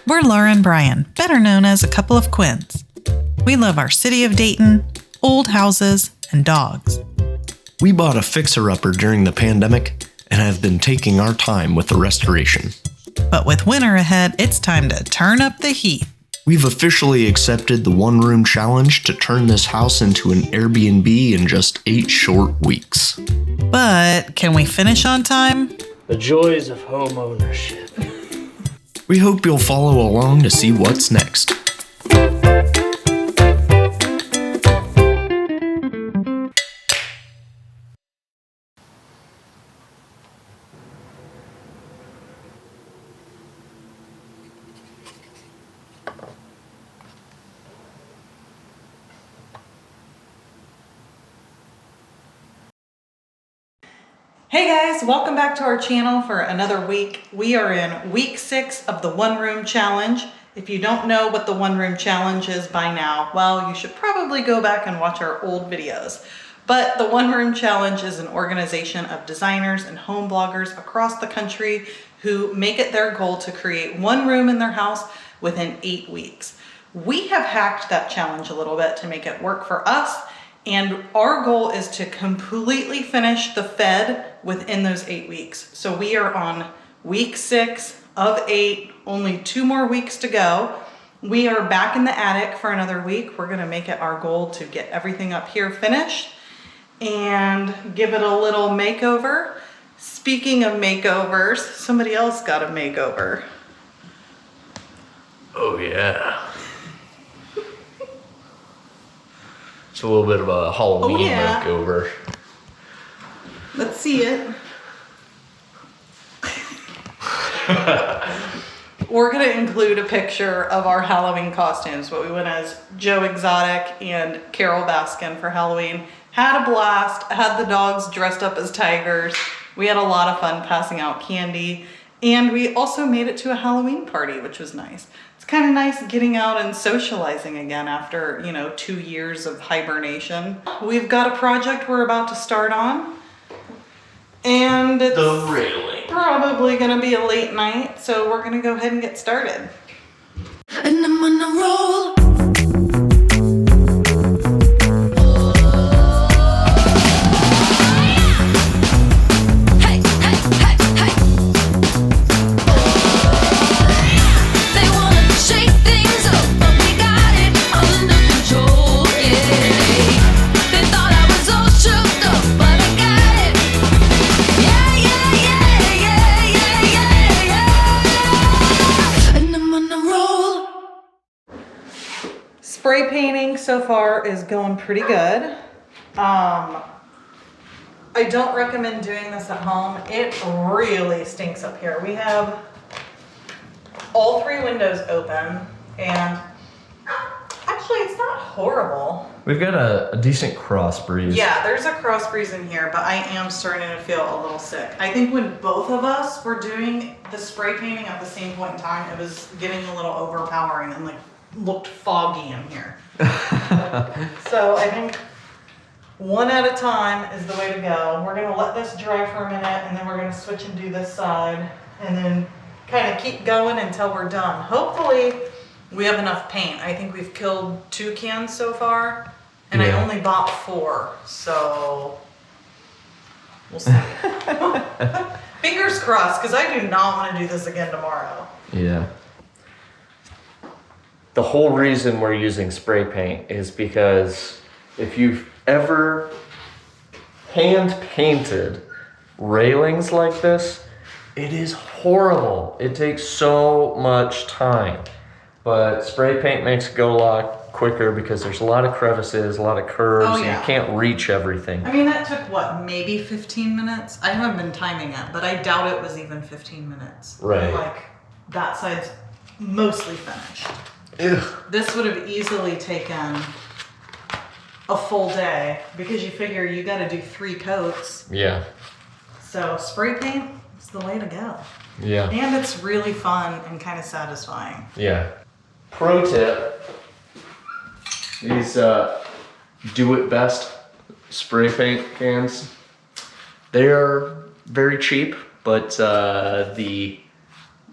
We're Laura and Brian, better known as a couple of Quins. We love our city of Dayton, old houses, and dogs. We bought a fixer-upper during the pandemic and have been taking our time with the restoration. But with winter ahead, it's time to turn up the heat. We've officially accepted the one-room challenge to turn this house into an Airbnb in just 8 short weeks. But can we finish on time? The joys of home ownership. We hope you'll follow along to see what's next. Hey guys, welcome back to our channel for another week. We are in week 6 of the one room challenge. If you don't know what the one room challenge is by now, well, you should probably go back and watch our old videos. But the one room challenge is an organization of designers and home bloggers across the country who make it their goal to create one room in their house within 8 weeks. We have hacked that challenge a little bit to make it work for us. And our goal is to completely finish the Fed within those 8 weeks. So we are on week 6 of 8, only 2 more weeks to go. We are back in the attic for another week. We're gonna make it our goal to get everything up here finished and give it a little makeover. Speaking of makeovers, somebody else got a makeover. Oh yeah. It's a little bit of a Halloween makeover. Let's see it. We're gonna include a picture of our Halloween costumes, but we went as Joe Exotic and Carol Baskin for Halloween. Had a blast, had the dogs dressed up as tigers. We had a lot of fun passing out candy. And we also made it to a Halloween party, which was nice. It's kind of nice getting out and socializing again after, 2 years of hibernation. We've got a project we're about to start on. And it's the railing. Probably gonna be a late night, so we're gonna go ahead and get started. And I'm on a roll. Spray painting so far is going pretty good. I don't recommend doing this at home. It really stinks up here. We have all 3 windows open and actually it's not horrible. We've got a decent cross breeze. Yeah, there's a cross breeze in here, but I am starting to feel a little sick. I think when both of us were doing the spray painting at the same point in time, it was getting a little overpowering and looked foggy in here. So I think one at a time is the way to go. We're gonna let this dry for a minute and then we're gonna switch and do this side and then kind of keep going until we're done. Hopefully we have enough paint. I think we've killed 2 cans so far and I only bought 4, so we'll see. Fingers crossed, because I do not want to do this again tomorrow. Yeah. The whole reason we're using spray paint is because if you've ever hand painted railings like this, it is horrible. It takes so much time. But spray paint makes it go a lot quicker because there's a lot of crevices, a lot of curves, and you can't reach everything. I mean, that took what, maybe 15 minutes? I haven't been timing it, but I doubt it was even 15 minutes. Right. That side's mostly finished. Ew. This would have easily taken a full day because you figure you got to do 3 coats. Yeah. So spray paint is the way to go. Yeah. And it's really fun and kind of satisfying. Yeah. Pro tip, these Do It Best spray paint cans, they're very cheap, but the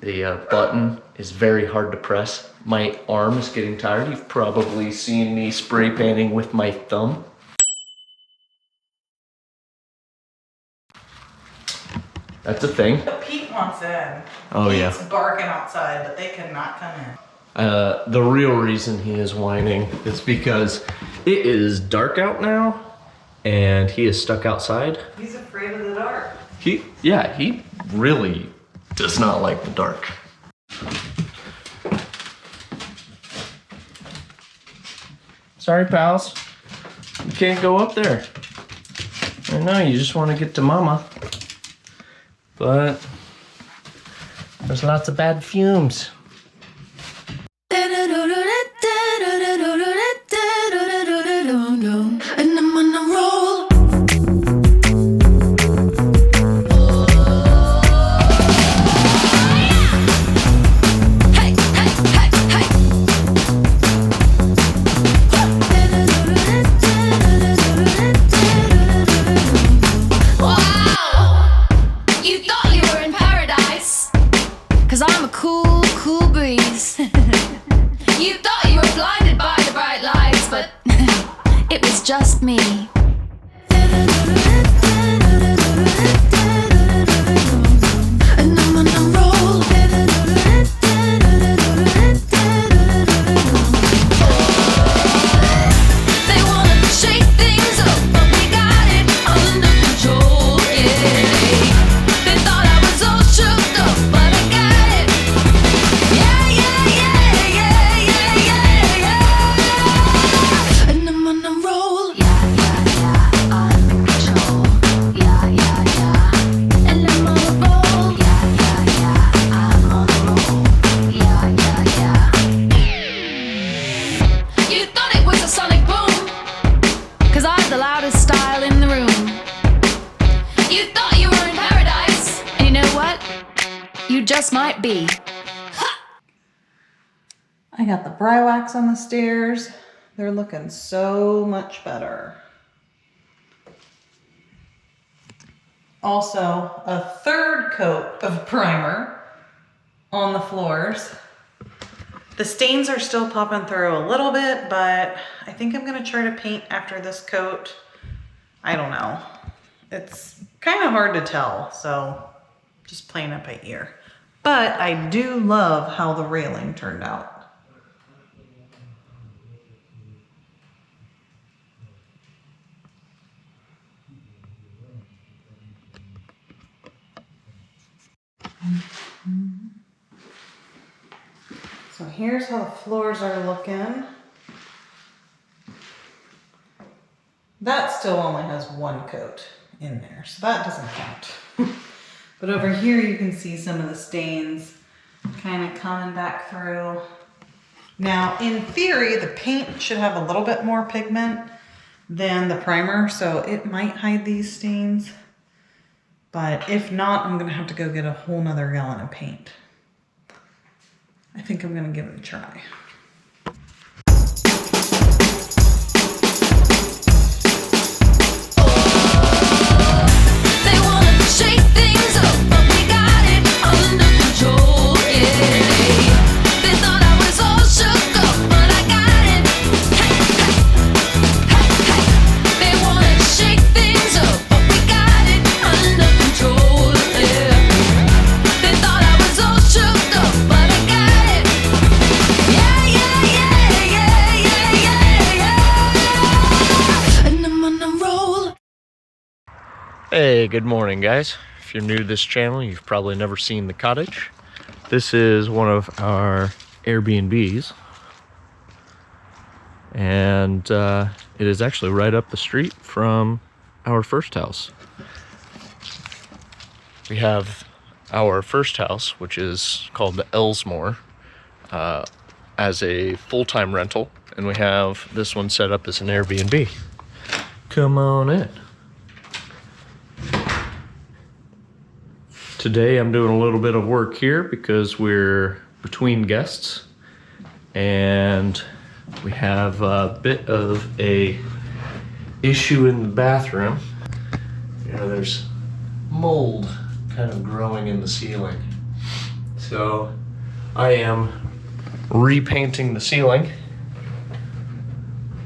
The button is very hard to press. My arm is getting tired. You've probably seen me spray painting with my thumb. That's a thing. Pete wants in. Oh, yeah. Pete's barking outside, but they cannot come in. The real reason he is whining is because it is dark out now, and he is stuck outside. He's afraid of the dark. He really does not like the dark. Sorry, pals. You can't go up there. I know, you just want to get to mama. But there's lots of bad fumes. And I'm on a roll. Hey, hey, hey, hey. Wow, you thought you were in paradise, 'cause I'm a cool, cool breeze. You thought you were blinded by the bright lights, but it was just me. And I'm on a roll. They wanna shake things up, but we got it under control, yeah. They thought I was all shook up, but I got it. Yeah, yeah, yeah, yeah, yeah, yeah, yeah. And I'm on a roll. Yeah, yeah, yeah, I'm in control. Yeah, yeah, yeah. And I'm on a roll. Yeah, yeah, yeah, I'm on a roll. Yeah, yeah, yeah. You thought it was a sonic boom, 'cause I'm the loudest style in the room. You thought you were in paradise, and you know what? You just might be. I got the bri wax on the stairs. They're looking so much better. Also, a third coat of primer on the floors. The stains are still popping through a little bit, but I think I'm gonna try to paint after this coat. I don't know. It's kind of hard to tell, so just playing it by ear. But I do love how the railing turned out. So here's how the floors are looking. That still only has one coat in there, so that doesn't count. But over here you can see some of the stains kind of coming back through. Now, in theory, the paint should have a little bit more pigment than the primer, so it might hide these stains. But if not, I'm gonna have to go get a whole nother gallon of paint. I think I'm gonna give it a try. They wanna shake things up, but we got it under control, yeah. They thought I was all shook up, but I got it. Hey, hey, hey, hey. They wanna shake things up, but we got it under control, yeah. They thought I was all shook up, but I got it. Yeah, yeah, yeah, yeah, yeah, yeah, yeah. And I'm on a roll. Hey, good morning, guys. If you're new to this channel, you've probably never seen the cottage. This is one of our Airbnbs, and it is actually right up the street from our first house. We have our first house, which is called the Elsmore, as a full-time rental, and we have this one set up as an Airbnb. Come on in. Today I'm doing a little bit of work here because we're between guests and we have a bit of a issue in the bathroom. You know, there's mold kind of growing in the ceiling. So I am repainting the ceiling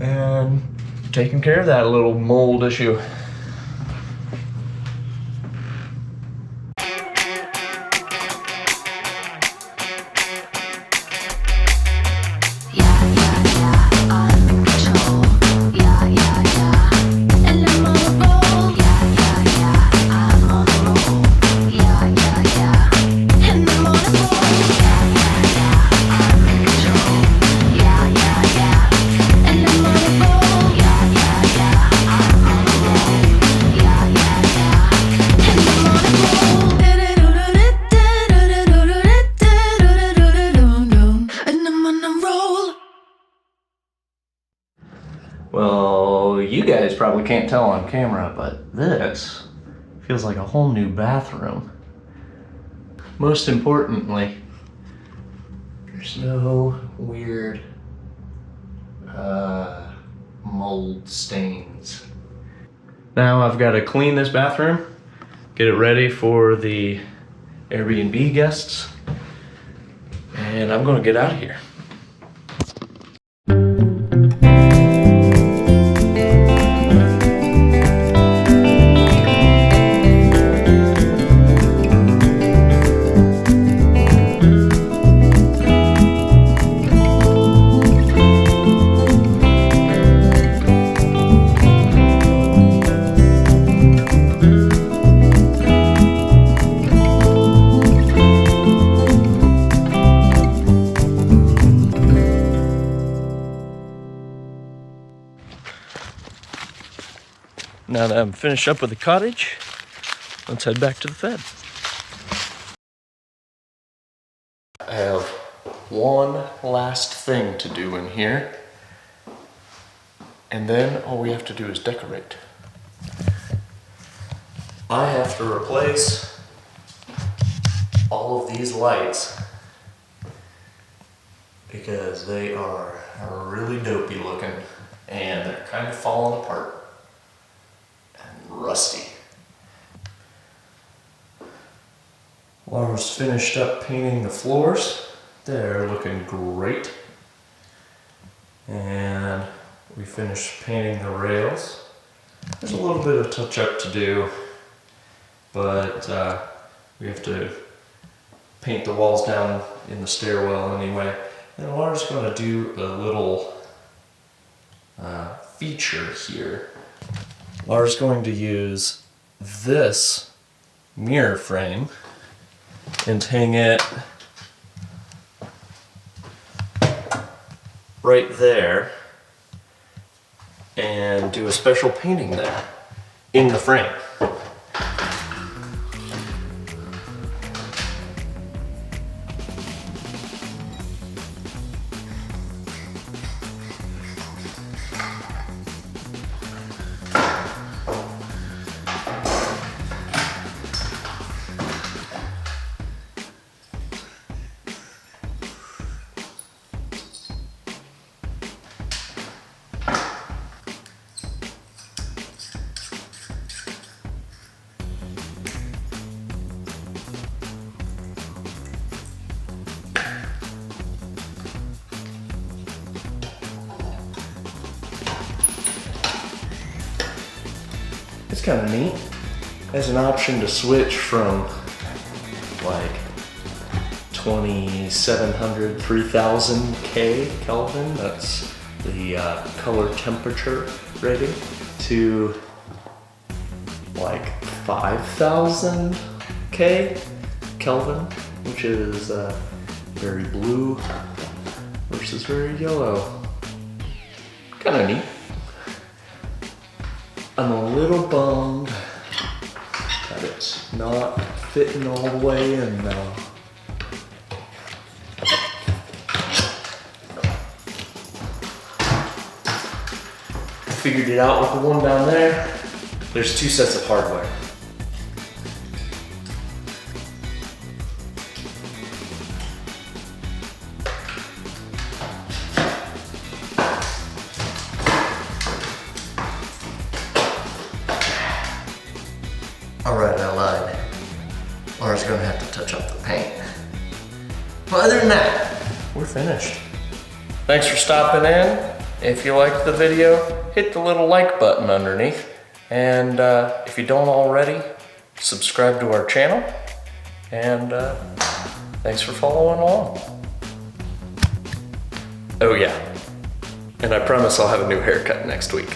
and taking care of that little mold issue. Well, you guys probably can't tell on camera, but this feels like a whole new bathroom. Most importantly, there's no weird mold stains. Now I've got to clean this bathroom, get it ready for the Airbnb guests, and I'm gonna get out of here. Now that I'm finished up with the cottage, let's head back to the Fed. I have one last thing to do in here, and then all we have to do is decorate. I have to replace all of these lights because they are really dopey looking and they're kind of falling apart. Rusty. Laura's finished up painting the floors. They're looking great. And we finished painting the rails. There's a little bit of touch up to do, but we have to paint the walls down in the stairwell anyway. And Laura's going to do a little feature here. Laura's going to use this mirror frame and hang it right there and do a special painting there in the frame. It's kind of neat. There's an option to switch from like 2700, 3000 K Kelvin, that's the color temperature rating, to like 5000 K Kelvin, which is very blue versus very yellow. Kind of neat. I'm a little bummed that it's not fitting all the way in now. I figured it out with the one down there. There's two sets of hardware. Alright, I lied. Laura's gonna have to touch up the paint. But other than that, we're finished. Thanks for stopping in. If you liked the video, hit the little like button underneath. And if you don't already, subscribe to our channel. And thanks for following along. Oh yeah, and I promise I'll have a new haircut next week.